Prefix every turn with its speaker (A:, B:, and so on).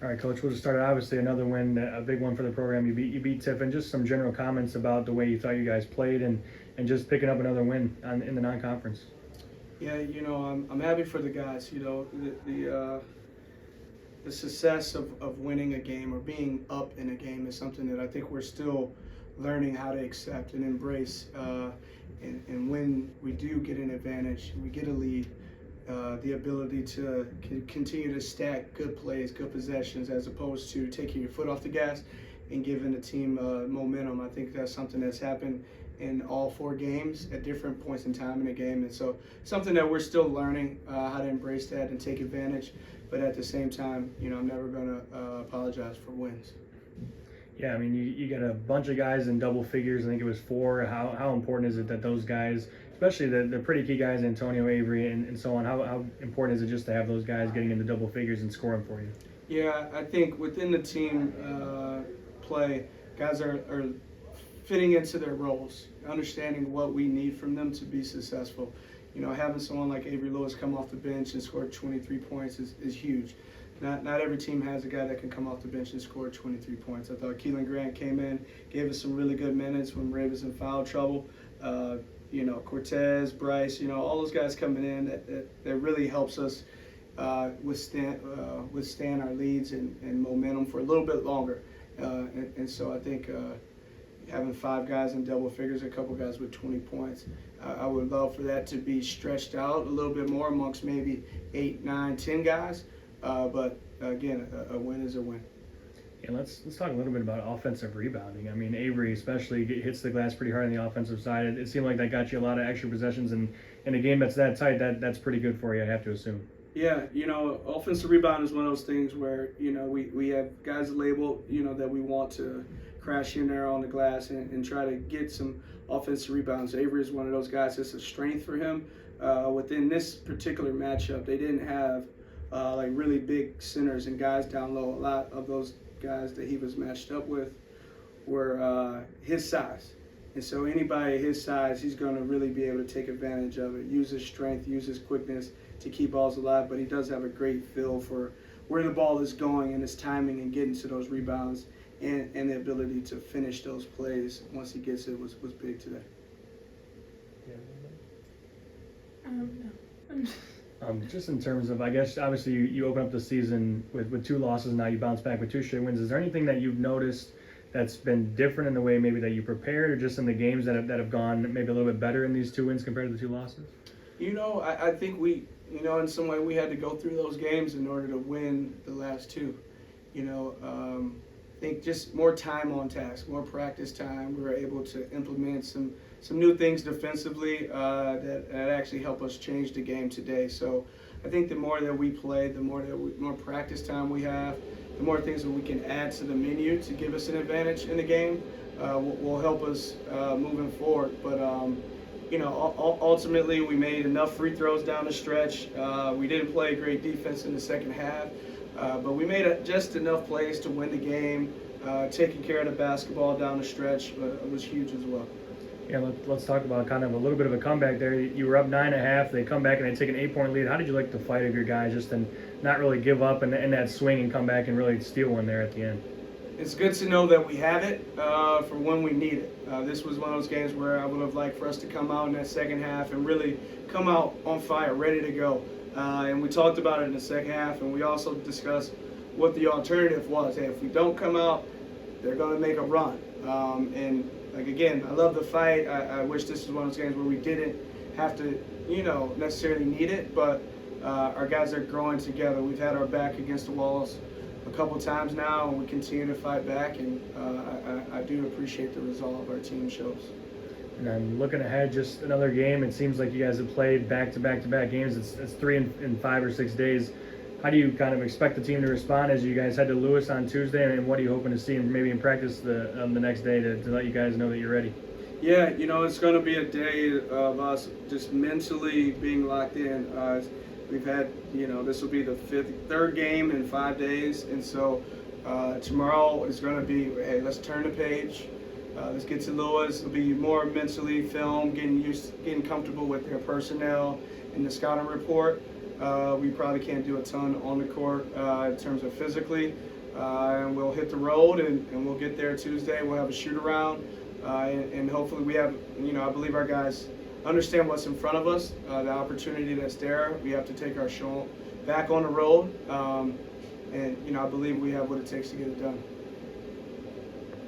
A: All right, Coach. We'll just start out. Obviously, another win, a big one for the program. You beat Tiffin. Just some general comments about the way you thought you guys played, and just picking up another win in the non-conference.
B: Yeah, I'm happy for the guys. The success of winning a game or being up in a game is something that I think we're still learning how to accept and embrace. And when we do get an advantage, we get a lead, the ability to continue to stack good plays, good possessions, as opposed to taking your foot off the gas and giving the team momentum. I think that's something that's happened in all four games at different points in time in the game. And so something that we're still learning how to embrace that and take advantage. But at the same time, I'm never going to apologize for wins.
A: Yeah, I mean, you got a bunch of guys in double figures. I think it was four. How important is it that those guys, especially the pretty key guys, Antonio, Avery, and so on, how important is it just to have those guys getting into double figures and scoring for you?
B: Yeah, I think within the team play, guys are fitting into their roles, understanding what we need from them to be successful. Having someone like Avery Lewis come off the bench and score 23 points is huge. Not every team has a guy that can come off the bench and score 23 points. I thought Keelan Grant came in, gave us some really good minutes when Ray was in foul trouble. Cortez, Bryce, all those guys coming in that really helps us withstand our leads and momentum for a little bit longer. And so I think having five guys in double figures, a couple guys with 20 points, I would love for that to be stretched out a little bit more amongst maybe 8, 9, 10 guys. But again, a win is a win.
A: Yeah, let's talk a little bit about offensive rebounding. I mean, Avery especially hits the glass pretty hard on the offensive side. It seemed like that got you a lot of extra possessions, and in a game that's that tight, that's pretty good for you, I have to assume.
B: Yeah, offensive rebound is one of those things where, we have guys labeled, that we want to crash in there on the glass and try to get some offensive rebounds. Avery is one of those guys. It's a strength for him. Within this particular matchup, they didn't have like really big centers and guys down low. A lot of those guys that he was matched up with were his size. And so anybody his size, he's going to really be able to take advantage of it, use his strength, use his quickness to keep balls alive. But he does have a great feel for where the ball is going and his timing and getting to those rebounds and the ability to finish those plays once he gets it was big today.
C: No.
A: Just in terms of, I guess, obviously you open up the season with two losses, now you bounce back with two straight wins. Is there anything that you've noticed that's been different in the way maybe that you prepared, or just in the games that have gone maybe a little bit better in these two wins compared to the two losses?
B: I think we, in some way we had to go through those games in order to win the last two. I think just more time on task, more practice time. We were able to implement some new things defensively that actually help us change the game today. So I think the more that we play, the more practice time we have, the more things that we can add to the menu to give us an advantage in the game will help us moving forward. But ultimately we made enough free throws down the stretch. We didn't play great defense in the second half. But we made just enough plays to win the game. Taking care of the basketball down the stretch was huge as well.
A: Yeah, let's talk about kind of a little bit of a comeback there. You were up 9.5. They come back and they take an 8-point lead. How did you like the fight of your guys just and not really give up and that swing and come back and really steal one there at the end?
B: It's good to know that we have it for when we need it. This was one of those games where I would have liked for us to come out in that second half and really come out on fire, ready to go. And we talked about it in the second half, and we also discussed what the alternative was. Hey, if we don't come out, they're going to make a run. And again, I love the fight. I wish this was one of those games where we didn't have to, necessarily need it, but our guys are growing together. We've had our back against the walls a couple times now, and we continue to fight back, and I do appreciate the resolve our team shows.
A: And I'm looking ahead, just another game. It seems like you guys have played back-to-back games. It's 3 in 5 or 6 days. How do you kind of expect the team to respond as you guys head to Lewis on Tuesday, and what are you hoping to see maybe in practice the next day to let you guys know that you're ready?
B: Yeah, it's going to be a day of us just mentally being locked in. We've had, this will be the third game in 5 days, and so tomorrow is going to be, hey, let's turn the page. Let's get to Lewis. It'll be more mentally filmed, getting comfortable with their personnel and the scouting report. We probably can't do a ton on the court in terms of physically. And we'll hit the road and we'll get there Tuesday. We'll have a shoot around. And hopefully we have, I believe our guys understand what's in front of us, the opportunity that's there. We have to take our show back on the road. And I believe we have what it takes to get it done.